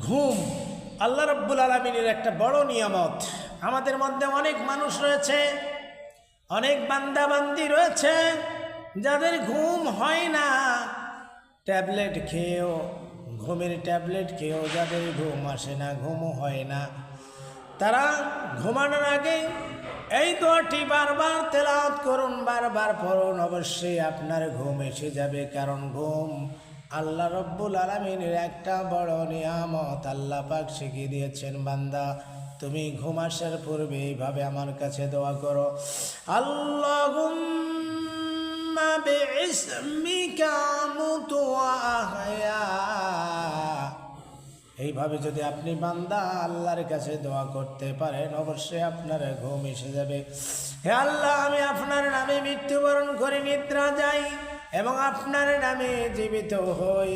ঘুম আল্লাহ রাব্বুল আলামিনের একটা বড় নিয়ামত। আমাদের মধ্যে অনেক মানুষ রয়েছে, অনেক বান্দা বান্দি রয়েছে যাদের ঘুম হয় না। ট্যাবলেট খেয়েও, ঘুমের ট্যাবলেট খেয়েও যাদের ঘুম আসে না, ঘুমও হয় না, তারা ঘুমানোর আগে এই দোয়াটি বারবার তেলাওয়াত করুন, বারবার পড়ুন, অবশ্যই আপনার ঘুম এসে যাবে। কারণ ঘুম আল্লাহ রব্বুল আলামিনের একটা বড় নিয়ামত। আল্লাহ পাক শিখিয়ে দিয়েছেন, বান্দা তুমি ঘুম আসার পূর্বে এইভাবে আমার কাছে দোয়া করো, আল্লাহুম্মা বিইসমিকা আমুতু ওয়া আহয়া। এইভাবে যদি আপনি বান্দা আল্লাহর কাছে দোয়া করতে পারেন, অবশ্যই আপনার ঘুম এসে যাবে। হে আল্লাহ, আমি আপনার নামে মৃত্যুবরণ করে নিদ্রা যাই এবং আপনার নামে জীবিত হই।